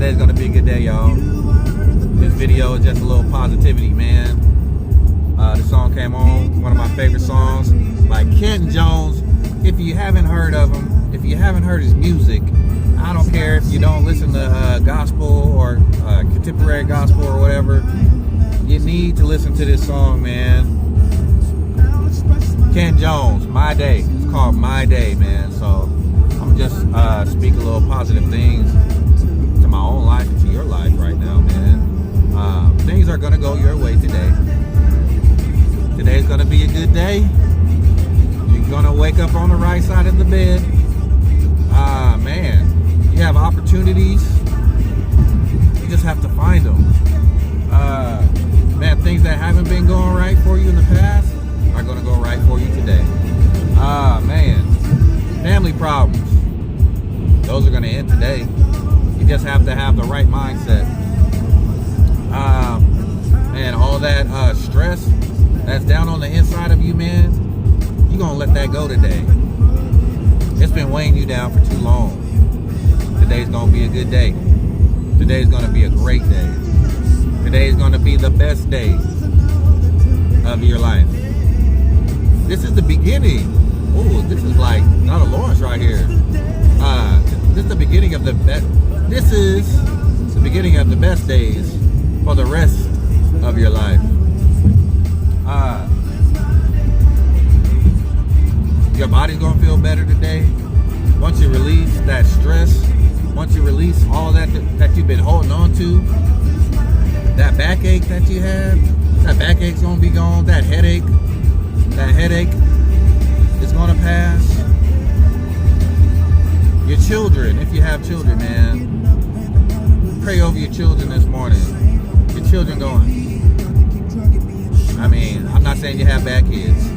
Today's gonna be a good day, y'all. This video is just a little positivity, man. The song came on, one of my favorite songs by Ken Jones. If you haven't heard of him, if you haven't heard his music, I don't care if you don't listen to gospel or contemporary gospel or whatever, you need to listen to this song, man. Ken Jones, My Day. It's called My Day, man. So I'm just speak a little positive things to my own life and to your life right now, man. Things are gonna go your way today. Today's gonna be a good day. You're gonna wake up on the right side of the bed. Man, you have opportunities. You just have to find them. Man, things that haven't been going right for you in the past are gonna go right for you today. Man, family problems. Those are gonna end today. You just have to have the right mindset. Man, all that stress that's down on the inside of you, man, you're gonna let that go today. It's been weighing you down for too long. Today's gonna be a good day. Today's gonna be a great day. Today's gonna be the best day of your life. This is the beginning. Oh, this is like not a Lawrence right here. This is the beginning of the best. This is the beginning of the best days for the rest of your life. Your body's gonna feel better today. Once you release that stress, once you release all that you've been holding on to, that backache that you have, that backache's gonna be gone. That headache is gonna pass. Your children, if you have children, man, pray over your children this morning. Your children going. I mean, I'm not saying you have bad kids,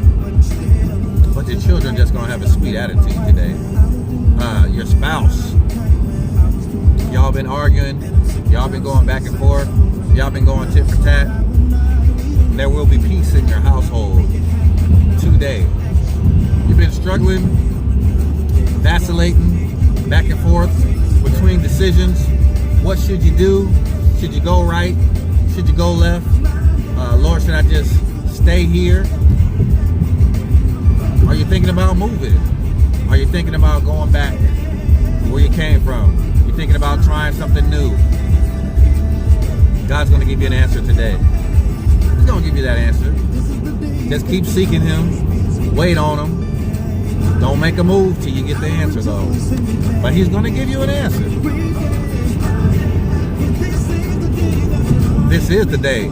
but your children just gonna have a sweet attitude today. Your spouse, y'all been arguing, y'all been going back and forth, y'all been going tit for tat. There will be peace in your household today. You've been struggling, vacillating back and forth between decisions. What should you do? Should you go right? Should you go left? Lord, should I just stay here? Are you thinking about moving? Are you thinking about going back where you came from? You're thinking about trying something new? God's going to give you an answer today. He's going to give you that answer. Just keep seeking Him. Wait on Him. Don't make a move till you get the answer, though. But He's going to give you an answer. This is the day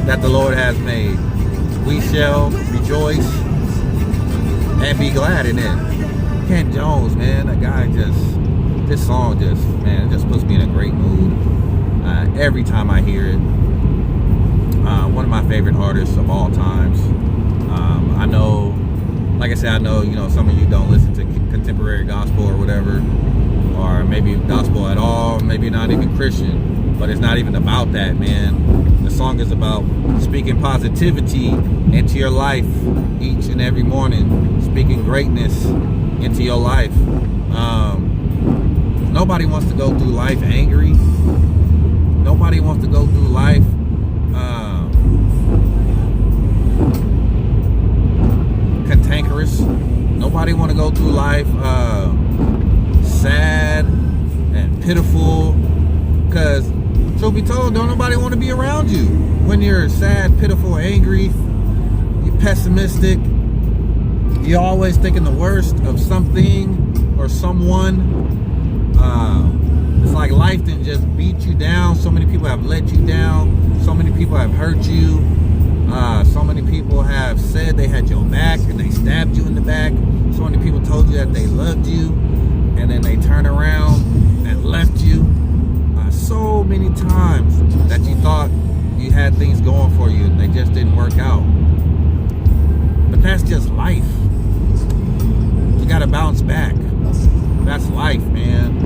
that the Lord has made. We shall rejoice and be glad in it. Ken Jones, man, that guy this song it just puts me in a great mood. Every time I hear it. One of my favorite artists of all times. I know, like I said, I know, some of you don't listen to contemporary gospel or whatever, or maybe gospel at all, maybe not even Christian, but it's not even about that, man. The song is about speaking positivity into your life each and every morning, speaking greatness into your life. Nobody wants to go through life angry. Nobody wants to go through life cantankerous. Nobody want to go through life sad and pitiful, because truth be told, don't nobody want to be around you when you're sad, pitiful, angry, you're pessimistic, you're always thinking the worst of something or someone. It's like life didn't just beat you down. So many people have let you down. So many people have hurt you. So many people have said they had your back and they stabbed you in the back. So many people told you that they loved you, and then they turned around and left you. So many times that you thought you had things going for you and they just didn't work out. But that's just life. You gotta bounce back. That's life, man.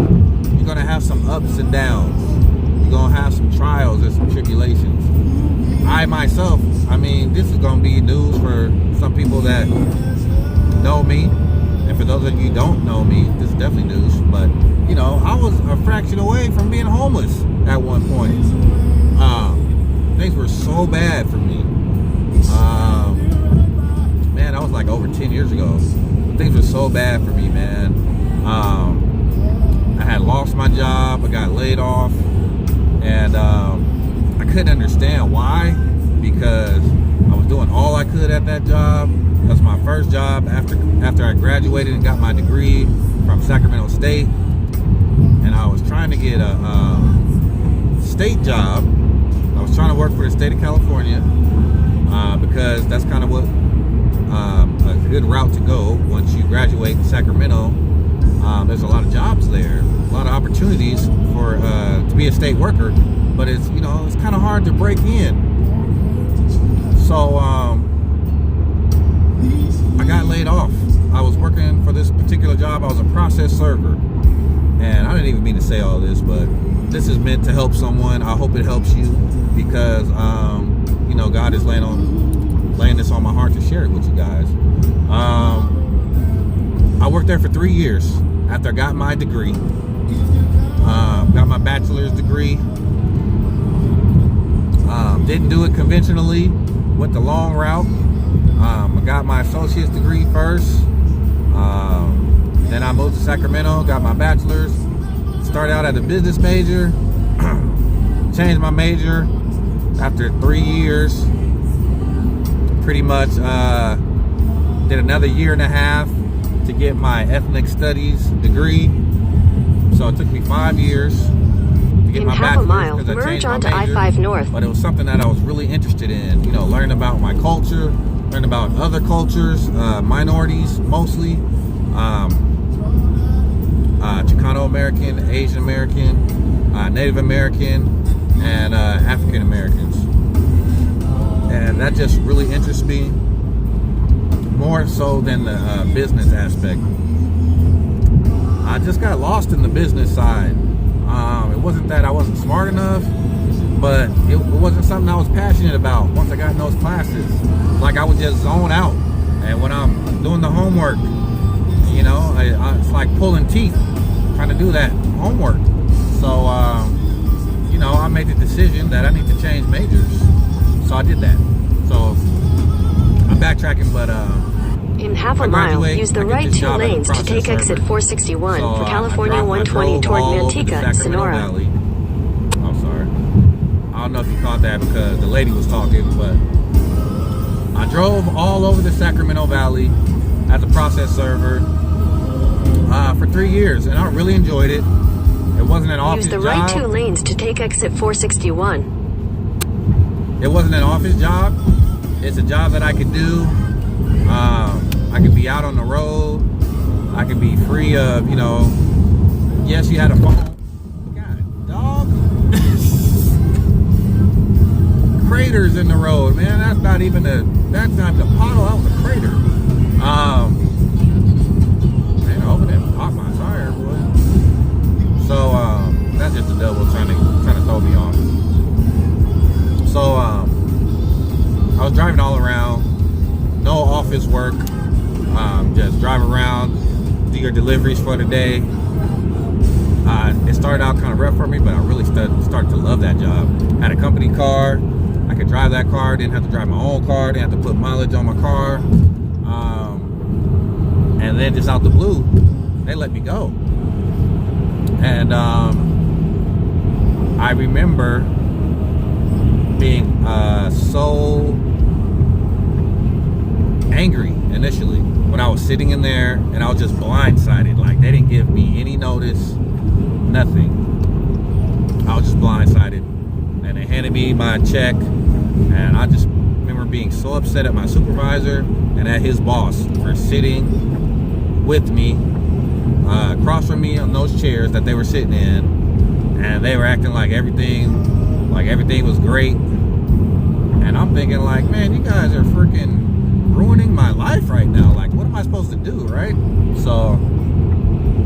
You're gonna have some ups and downs. You're gonna have some trials and some tribulations. I myself, this is gonna be news for some people that know me, and for those of you who don't know me, this is definitely news. But I was a fraction away from being homeless at one point. Things were so bad for me. Man, that was like over 10 years ago. Things were so bad for me, man. I had lost my job. I got laid off, and I couldn't understand why, because I was doing all I could at that job. That was my first job after I graduated and got my degree from Sacramento State, and I was trying to get a state job. I was trying to work for the state of California because that's kind of what a good route to go once you graduate in Sacramento. There's a lot of jobs there, a lot of opportunities for to be a state worker, but it's kind of hard to break in. So I got laid off. I was working for this particular job. I was a process server, and I didn't even mean to say all this, but this is meant to help someone. I hope it helps you, because God is laying this on my heart to share it with you guys. I worked there for 3 years after I got my degree. Got my bachelor's degree. Didn't do it conventionally. Went the long route. I got my associate's degree first. Then I moved to Sacramento, got my bachelor's. Started out as a business major. Changed my major after 3 years. Pretty much did another year and a half to get my ethnic studies degree. So it took me 5 years to get my bachelor's, because I changed my major. I-5 North. But it was something that I was really interested in. Learning about my culture, learning about other cultures, minorities mostly, Chicano American, Asian American, Native American, and African Americans. And that just really interests me, more so than the business aspect. I just got lost in the business side. It wasn't that I wasn't smart enough, but it wasn't something I was passionate about. Once I got in those classes, like I would just zone out. And when I'm doing the homework, it's like pulling teeth trying to do that homework. So, I made the decision that I need to change majors. So I did that. So I'm backtracking, but in half a mile, use the right 2 lanes to take exit 461 for California 120 toward Manteca, Sonora. I'm sorry. I don't know if you caught that because the lady was talking, but I drove all over the Sacramento Valley as a process server for 3 years, and I really enjoyed it. It wasn't an office job. Use the right 2 lanes to take exit 461. It wasn't an office job. It's a job that I could do. I could be out on the road. I could be free of, yes, you had a phone. God, dog. Craters in the road, man. That's not the pothole. That was a crater. Man, I hope it didn't pop my tire, boy. So, that's just the devil trying to throw me off. So, I was driving all around, no office work, just drive around, do your deliveries for the day. It started out kind of rough for me, but I really started to love that job. Had a company car, I could drive that car, didn't have to drive my own car, didn't have to put mileage on my car. And then just out the blue, they let me go. And I remember being so angry initially when I was sitting in there, and I was just blindsided. Like, they didn't give me any notice, nothing. I was just blindsided, and they handed me my check, and I just remember being so upset at my supervisor and at his boss for sitting with me across from me on those chairs that they were sitting in, and they were acting like everything was great. And I'm thinking, like, man, you guys are freaking ruining my life right now. Like, what am I supposed to do, right? So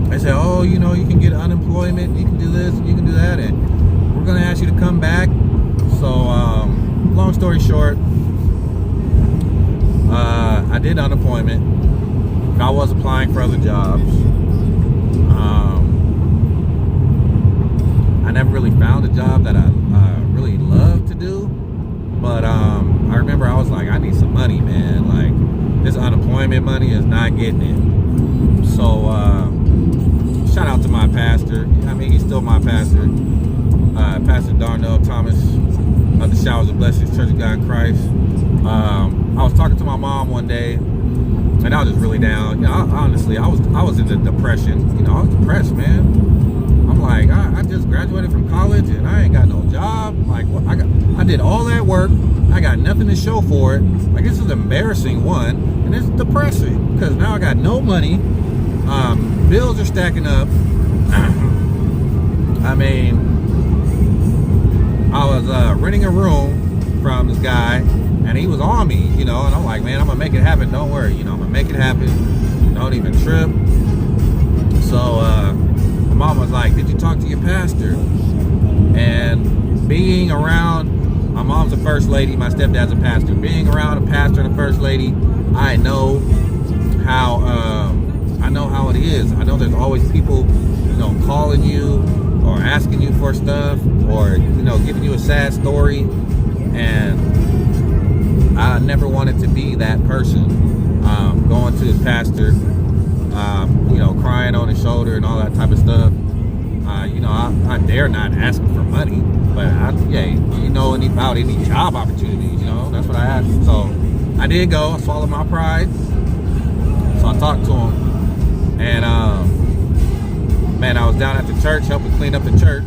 they said, oh, you can get unemployment, you can do this, and you can do that, and we're gonna ask you to come back. So long story short, I did unemployment. I was applying for other jobs. found a job that I really love to do. But I remember I was like, I need some money, man. Like, this unemployment money is not getting it. So shout out to my pastor. I mean, he's still my pastor. Pastor Darnell Thomas of the Showers of Blessings Church of God in Christ. I was talking to my mom one day, and I was just really down. You know, honestly, I was in the depression. You know, I was depressed, man. I'm like, I just graduated from college and I ain't got no job. Like, what? I did all that work. I got nothing to show for it. Like, this is embarrassing, one, and it's depressing because now I got no money. Bills are stacking up. I mean, I was renting a room from this guy, and he was on me, you know, and I'm like, man, I'm gonna make it happen. Don't worry, you know, I'm gonna make it happen. Don't even trip. So my mom was like, did you talk to your pastor? And being around, my mom's a first lady, my stepdad's a pastor. Being around a pastor and a first lady, I know how it is. I know there's always people, you know, calling you or asking you for stuff, or, you know, giving you a sad story. And I never wanted to be that person, going to his pastor, you know, crying on his shoulder and all that type of stuff. You know, I dare not ask him for money, but you know, about any job opportunities, you know, that's what I asked. So I did go. I swallowed my pride. So I talked to him, and man, I was down at the church helping clean up the church.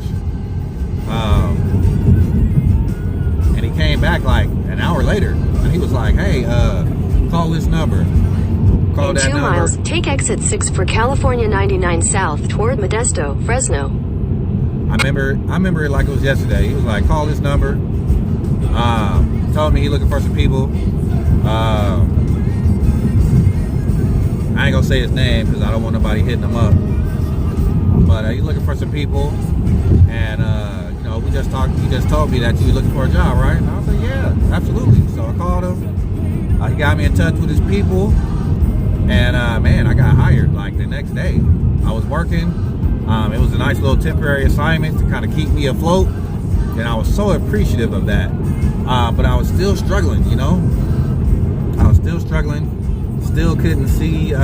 And he came back like an hour later, and he was like, hey, call this number. Call that number. 2 miles, take exit 6 for California 99 South toward Modesto, Fresno. I remember it like it was yesterday. He was like, call this number. Told me he looking for some people. I ain't gonna say his name because I don't want nobody hitting him up. But he's looking for some people, and you know, we just talked. He just told me that you were looking for a job, right? And I was like, yeah, absolutely. So I called him. He got me in touch with his people, and man, I got hired like the next day. I was working. It was a nice little temporary assignment to kind of keep me afloat, and I was so appreciative of that. But I was still struggling, you know. I was still struggling. Still couldn't see the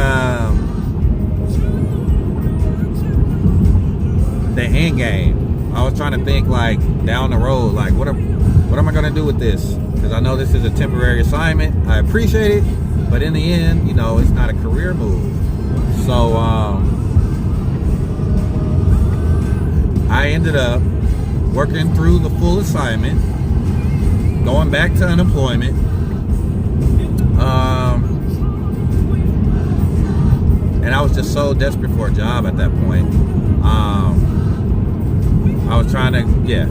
end game. I was trying to think like down the road, like what am I gonna do with this? Because I know this is a temporary assignment. I appreciate it, but in the end, you know, it's not a career move. So I ended up working through the full assignment, going back to unemployment. And I was just so desperate for a job at that point. I was trying to,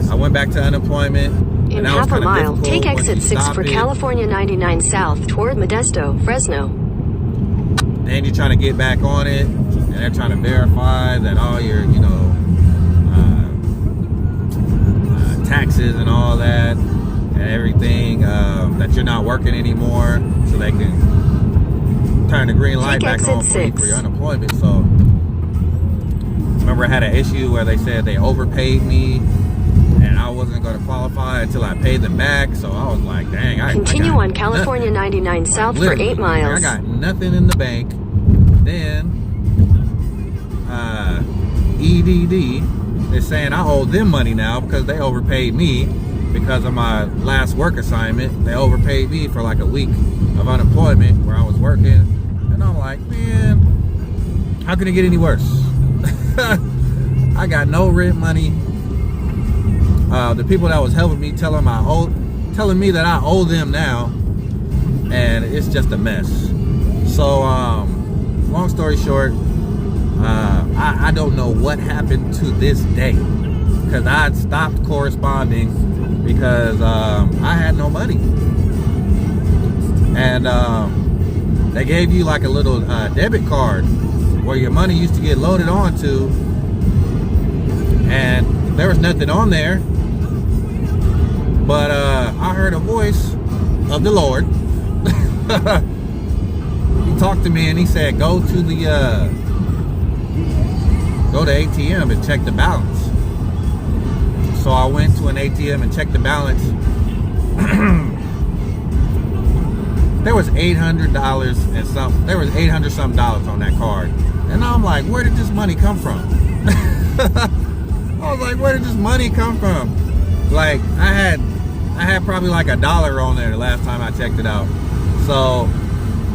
I went back to unemployment. In half a mile, take exit 6 for California 99 South toward Modesto, Fresno. Then you're trying to get back on it, and they're trying to verify that all your, you know, taxes and all that, and everything, that you're not working anymore, so they can turn the green light back on for your unemployment. So remember, I had an issue where they said they overpaid me and I wasn't going to qualify until I paid them back. So I was like, dang, continue on California 99 South for 8 miles. I got nothing in the bank. Then EDD is saying I owe them money now because they overpaid me because of my last work assignment. They overpaid me for like a week of unemployment where I was working. And I'm like, man, how can it get any worse? I got no rent money. The people that was helping me telling me that I owe them now, and it's just a mess. So long story short, I don't know what happened to this day, because I had stopped corresponding because I had no money. And they gave you like a little debit card where your money used to get loaded onto, and there was nothing on there. But I heard a voice of the Lord. He talked to me and he said, go to ATM and check the balance. So I went to an ATM and checked the balance. There was $800 and something. There was $800 something on that card, and I'm like, where did this money come from? I was like, where did this money come from? Like, I had probably like $1 on there the last time I checked it out. So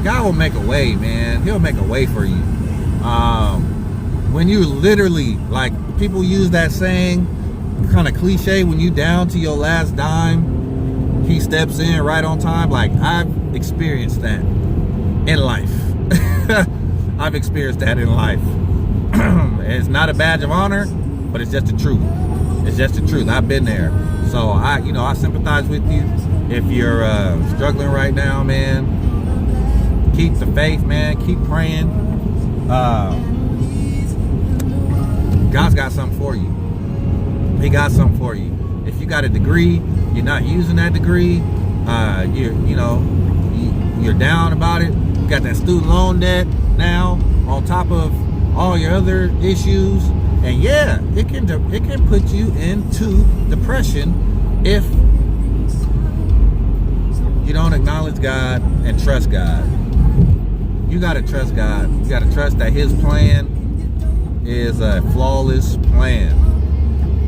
God will make a way, man. He'll make a way for you. When you literally, like, people use that saying, kind of cliche, when you down to your last dime, he steps in right on time. Like, I've experienced that in life. I've experienced that in life. It's not a badge of honor, but it's just the truth. It's just the truth. I've been there. So I sympathize with you. If you're struggling right now, man, keep the faith, man. Keep praying. God's got something for you. He got something for you. If you got a degree, you're not using that degree. You're down about it. You got that student loan debt now on top of all your other issues, and yeah, it can put you into depression if you don't acknowledge God and trust God. You gotta trust God. You gotta trust that His plan is a flawless plan.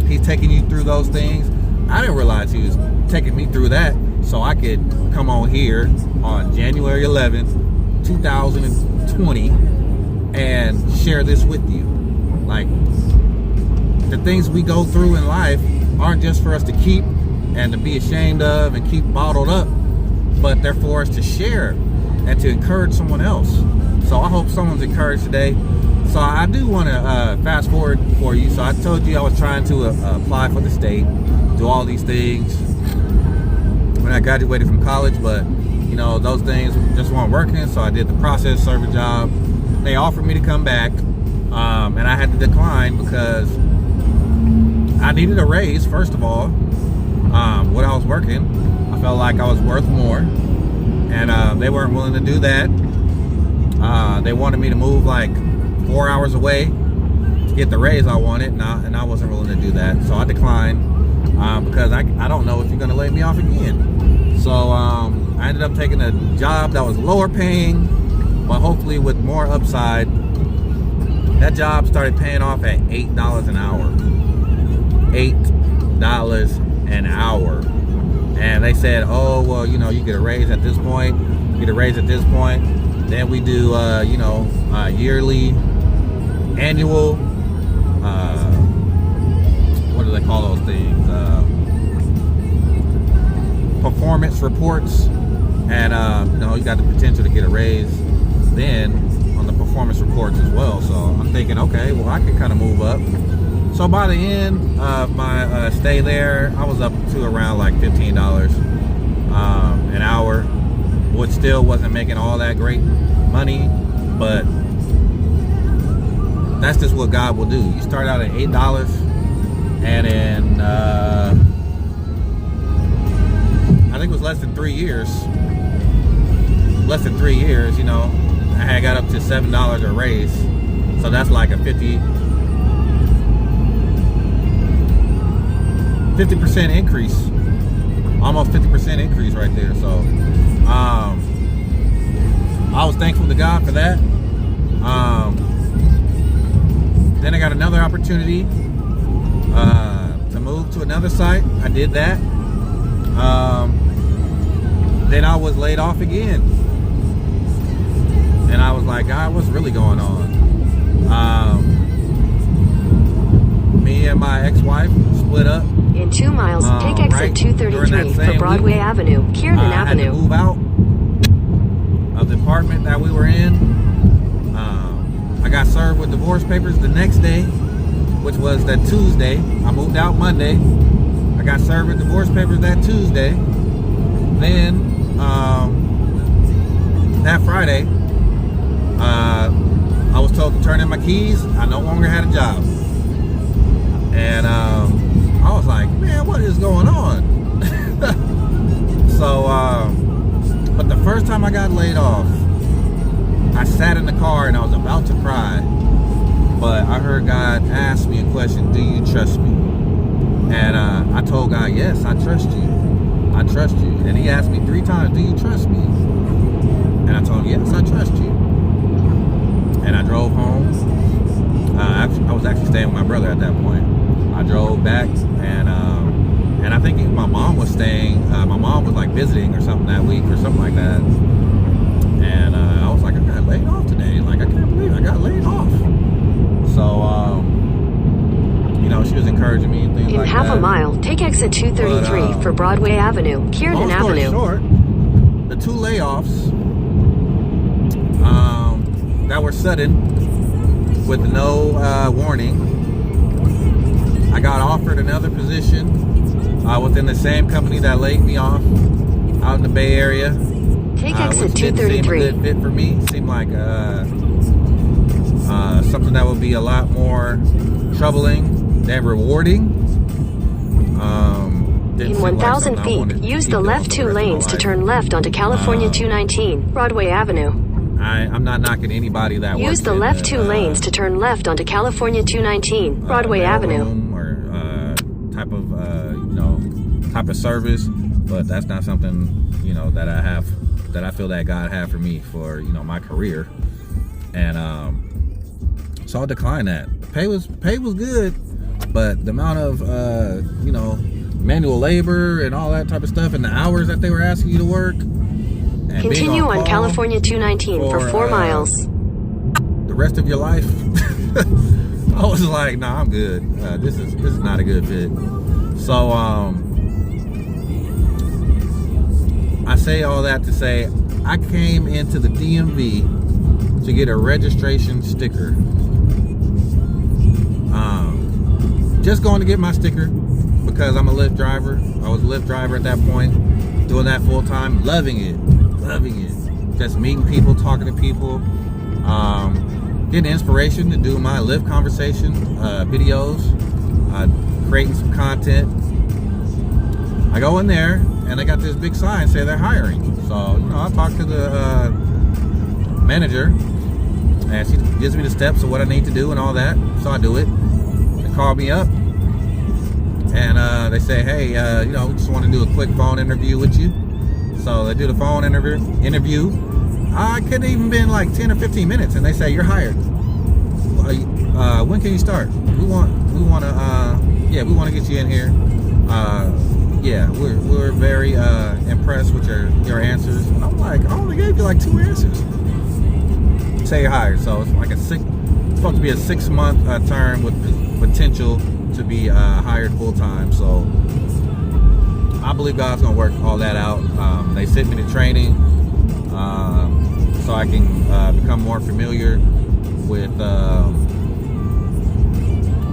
He's taking you through those things. I didn't realize He was taking me through that so I could come on here on January 11th, 2020 and share this with you. Like, the things we go through in life aren't just for us to keep and to be ashamed of and keep bottled up, but they're for us to share and to encourage someone else. So I hope someone's encouraged today. So I do want to fast forward for you. So I told you I was trying to apply for the state, do all these things when I graduated from college, but those things just weren't working. So I did the process server job. They offered me to come back, and I had to decline because I needed a raise. First of all, when I was working, I felt like I was worth more, and they weren't willing to do that. They wanted me to move like 4 hours away to get the raise I wanted, and I wasn't willing to do that. So I declined because I don't know if you're going to lay me off again. So I ended up taking a job that was lower paying, but hopefully with more upside. That job started paying off at $8 an hour. $8 an hour. And they said, oh, well, you get a raise at this point, Then we do, yearly, annual, what do they call those things? Performance reports. And, you got the potential to get a raise then on the performance reports as well. So I'm thinking, okay, well, I can kind of move up. So by the end of my stay there, I was up to around like $15 an hour, which still wasn't making all that great money, but that's just what God will do. You start out at $8, and in I think it was less than 3 years, I had got up to $7 a raise. So that's like a 50% increase, almost 50% increase right there. So I was thankful to God for that. Then I got another opportunity to move to another site. I did that. Then I was laid off again, and I was like, God, what's really going on? Me and my ex-wife split up. In 2 miles, take exit 233 for Broadway Avenue, Kiernan Avenue. I had to move out of the apartment that we were in. I got served with divorce papers the next day, which was that Tuesday. I moved out Monday. I got served with divorce papers that Tuesday. Then that Friday, I was told to turn in my keys. I no longer had a job. And I was like, man, what is going on? So, but the first time I got laid off, I sat in the car and I was about to cry. But I heard God ask me a question, do you trust me? And I told God, yes, I trust you. I trust you. And he asked me 3 times, do you trust me? And I told him, yes, I trust you. And I drove home. I was actually staying with my brother at that point. I drove back, and I think my mom was staying. My mom was like visiting or something that week or something like that. And I was like, I got laid off today. Like, I can't believe I got laid off. So, you know, she was encouraging me and things like that. In half a mile, take exit 233 for Broadway Avenue, Kiernan Avenue. Short, the 2 layoffs that were sudden with no warning. I got offered another position within the same company that laid me off out in the Bay Area. Take exit which didn't seem a 233. good fit for me. Seemed like something that would be a lot more troubling than rewarding. In 1,000 feet, use the left 2 lanes to turn left onto California 219, Broadway Avenue. I'm not knocking anybody that works Use the left 2 lanes to turn left onto California 219, Broadway Avenue. Or type of service, but that's not something, you know, that I feel that God had for me for, you know, my career. And so I declined that. Pay was good, but the amount of you know, manual labor and all that type of stuff, and the hours that they were asking you to work. And continue on California 219 for 4 miles. The rest of your life, I was like, nah, I'm good. This is not a good fit. So I say all that to say I came into the DMV to get a registration sticker. Just going to get my sticker because I'm a Lyft driver. I was a Lyft driver at that point, doing that full time, loving it. Just meeting people, talking to people, getting inspiration to do my Lyft conversation videos, creating some content. I go in there and they got this big sign saying they're hiring. So, you know, I talk to the manager and she gives me the steps of what I need to do and all that. So I do it. They call me up and they say, hey, you know, we just want to do a quick phone interview with you. So they do the phone interview. I couldn't even been like 10 or 15 minutes, and they say you're hired. When can you start? We want to get you in here. Yeah, we're very impressed with your answers. And I'm like, I only gave you like 2 answers. Say you're hired. So it's like it's supposed to be a 6-month term with potential to be hired full time. So I believe God's gonna work all that out. They sent me to training so I can become more familiar with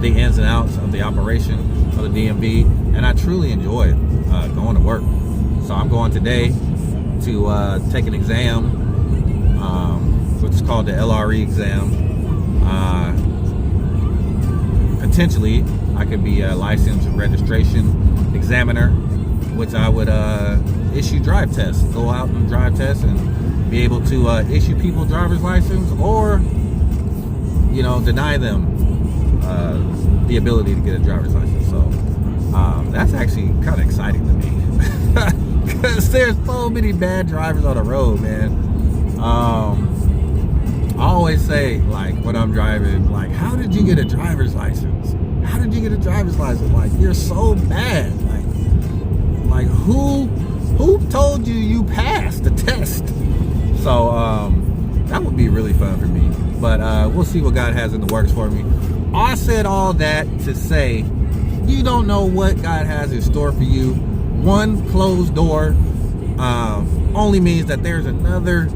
the ins and outs of the operation of the DMV, and I truly enjoy going to work. So I'm going today to take an exam, which is called the LRE exam. Potentially, I could be a licensed registration examiner, which I would issue drive tests, go out and drive tests, and be able to issue people driver's license, or, you know, deny them the ability to get a driver's license. So that's actually kind of exciting to me because there's so many bad drivers on the road, man. I always say, like, when I'm driving, like, how did you get a driver's license? How did you get a driver's license? Like, you're so bad. Like who told you passed the test? So that would be really fun for me. But we'll see what God has in the works for me. I said all that to say, you don't know what God has in store for you. One closed door only means that there's another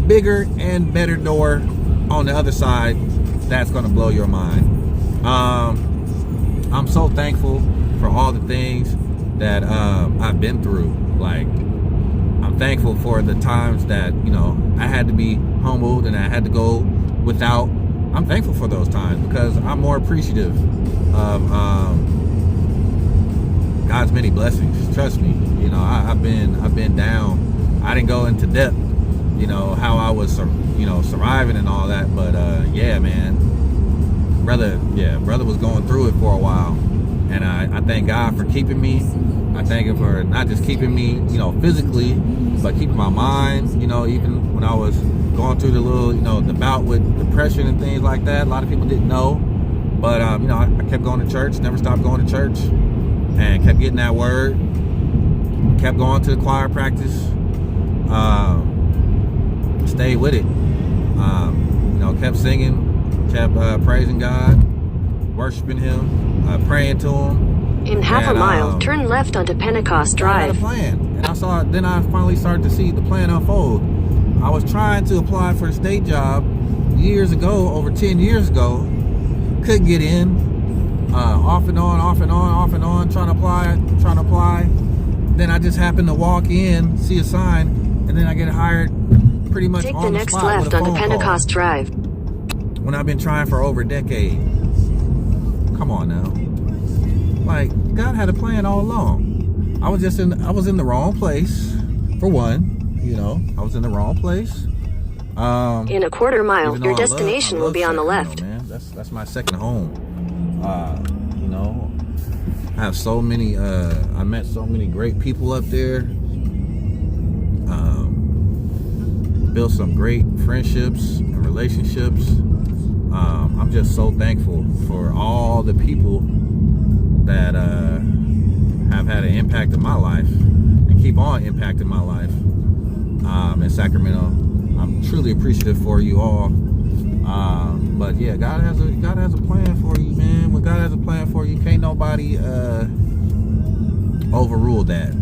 bigger and better door on the other side that's going to blow your mind. I'm so thankful for all the things that I've been through. Like, I'm thankful for the times that, you know, I had to be humbled and I had to go without. I'm thankful for those times because I'm more appreciative of God's many blessings. Trust me, you know, I've been down. I didn't go into depth, you know, how I was, you know, surviving and all that. But yeah, man, brother was going through it for a while, and And I thank God for keeping me. I thank Him for not just keeping me, physically, but keeping my mind, even when I was going through the little, the bout with depression and things like that. A lot of people didn't know. But, I kept going to church, never stopped going to church, and kept getting that word. Kept going to the choir practice. Stayed with it. Kept singing, kept praising God, worshiping Him, praying to Him. In half a mile, turn left onto Pentecost Drive. I had a plan, and then I finally started to see the plan unfold. I was trying to apply for a state job years ago, over 10 years ago. Couldn't get in, off and on, trying to apply. Then I just happened to walk in, see a sign, and then I get hired pretty much on the spot. Take the next left onto Pentecost Drive. When I've been trying for over a decade. Come on now. Like, God had a plan all along. I was in the wrong place, for one. I was in the wrong place. In a quarter mile, your destination will be on the left. Man. That's my second home. I have so many, I met so many great people up there. Built some great friendships and relationships. I'm just so thankful for all the people that have had an impact in my life and keep on impacting my life in Sacramento. I'm truly appreciative for you all. But yeah, God has a plan for you, man. When God has a plan for you, can't nobody overrule that.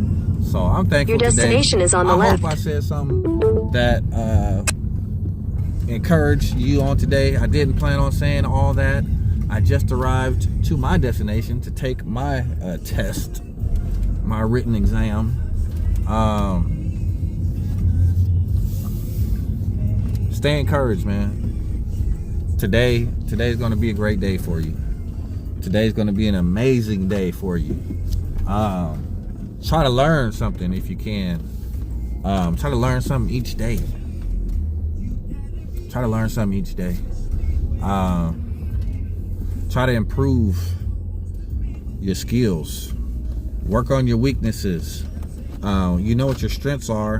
So I'm thankful. Your destination today. is on the left. I hope I said something that encouraged you on today. I didn't plan on saying all that. I just arrived to my destination to take my test, my written exam. Stay encouraged, man. Today's going to be a great day for you. Today's going to be an amazing day for you. Try to learn something if you can. Try to learn something each day. Try to learn something each day. Try to improve your skills. Work on your weaknesses. You know what your strengths are,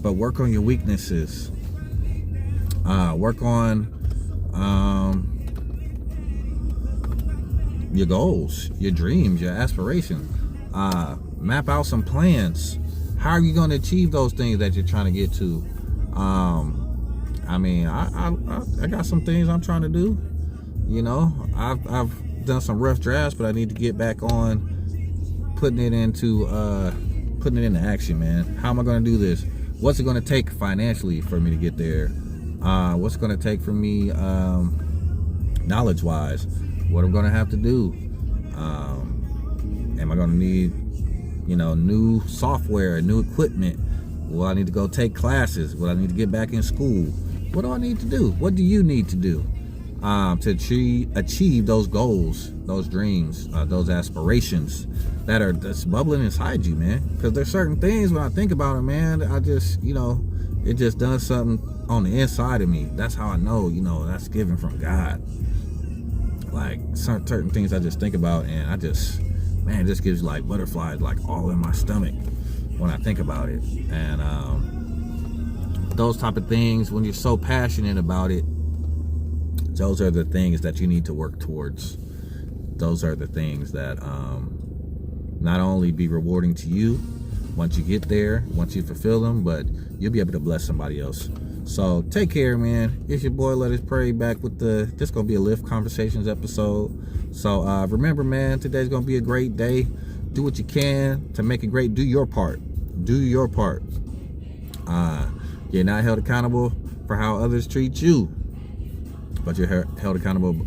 but work on your weaknesses. Work on your goals, your dreams, your aspirations. Map out some plans. How are you going to achieve those things that you're trying to get to? I got some things I'm trying to do. I've done some rough drafts, but I need to get back on putting it into action, man. How am I going to do this? What's it going to take financially for me to get there? What's it going to take for me knowledge-wise? What I'm going to have to do? Am I going to need, new software, new equipment? Will I need to go take classes? Will I need to get back in school? What do I need to do? What do you need to do to achieve those goals, those dreams, those aspirations that's bubbling inside you, man? Because there's certain things when I think about it, man, I just, it just does something on the inside of me. That's how I know, that's given from God. Like certain things I just think about, and I just, man, it just gives like butterflies like all in my stomach when I think about it. And those type of things, when you're so passionate about it, those are the things that you need to work towards. Those are the things that not only be rewarding to you once you get there, once you fulfill them, but you'll be able to bless somebody else. So take care, man. It's your boy Let Us Pray back with this gonna be a Lyft Conversations episode. So remember, man, today's gonna be a great day. Do what you can to make it great. Do your part. Do your part. You're not held accountable for how others treat you, but you're held accountable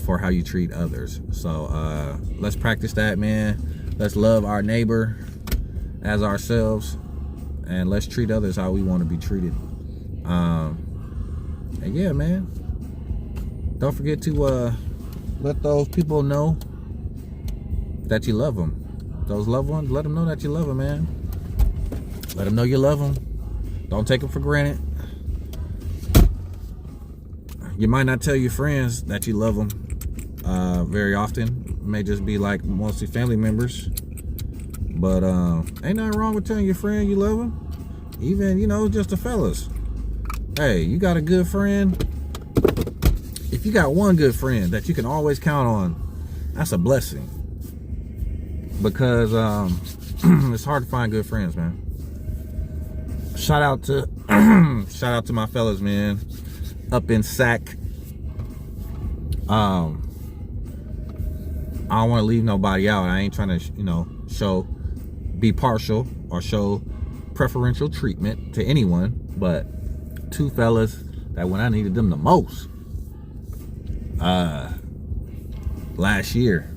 for how you treat others. So let's practice that, man. Let's love our neighbor as ourselves, and let's treat others how we want to be treated. And yeah, man, don't forget to let those people know that you love them. Those loved ones, let them know that you love them, man. Let them know you love them. Don't take them for granted. You might not tell your friends that you love them, very often. It may just be like mostly family members. But ain't nothing wrong with telling your friend you love them. Even, you know, just the fellas. Hey, you got a good friend. If you got one good friend that you can always count on, that's a blessing. Because it's hard to find good friends, man. Shout out to my fellas, man, up in SAC. I don't want to leave nobody out. I ain't trying to, you know, be partial or show preferential treatment to anyone, but two fellas that when I needed them the most, last year,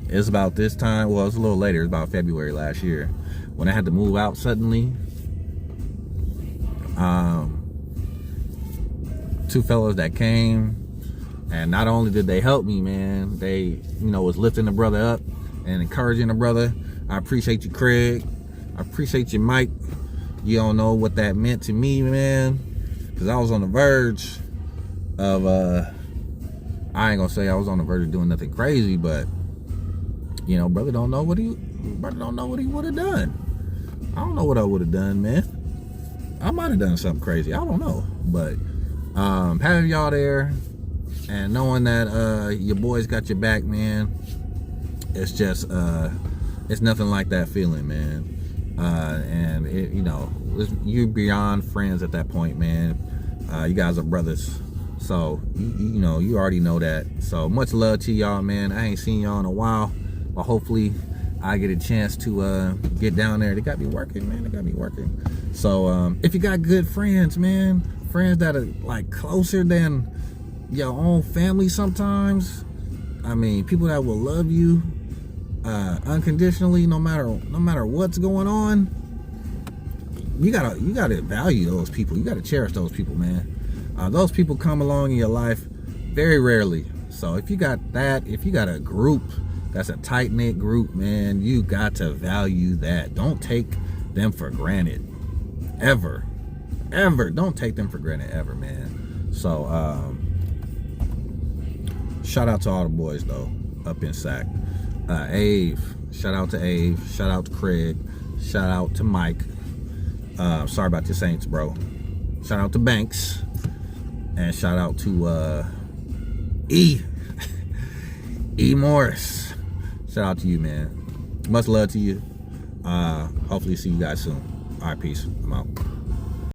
it's about this time, well, it's a little later, it's about February last year, when I had to move out suddenly. Two fellas that came, and not only did they help me, man, they, you know, was lifting the brother up and encouraging the brother. I appreciate you, Craig. I appreciate you, Mike. You don't know what that meant to me, man, because I was on the verge of I ain't gonna say I was on the verge of doing nothing crazy, but you know, brother don't know what he would have done. I don't know what I would have done, man. I might have done something crazy. I don't know, but having y'all there and knowing that your boys got your back, man, it's just it's nothing like that feeling, man. And it, you know, you're beyond friends at that point, man. You guys are brothers, so you know, you already know that. So much love to y'all, man. I ain't seen y'all in a while, but hopefully I get a chance to get down there. They got me working, man. They got me working. So if you got good friends, man, friends that are like closer than your own family sometimes, I mean, people that will love you unconditionally, no matter what's going on, you gotta value those people. You gotta cherish those people, man. Those people come along in your life very rarely. So if you got that, if you got a group that's a tight-knit group, man, you got to value that. Don't take them for granted, ever. Don't take them for granted, ever, man. So shout out to all the boys though up in SAC. Ave, shout out to Ave, shout out to Craig, shout out to Mike. Sorry about your Saints, bro. Shout out to Banks, and shout out to E Morris. Shout out to you, man. Much love to you. Hopefully see you guys soon. All right, peace. I'm out.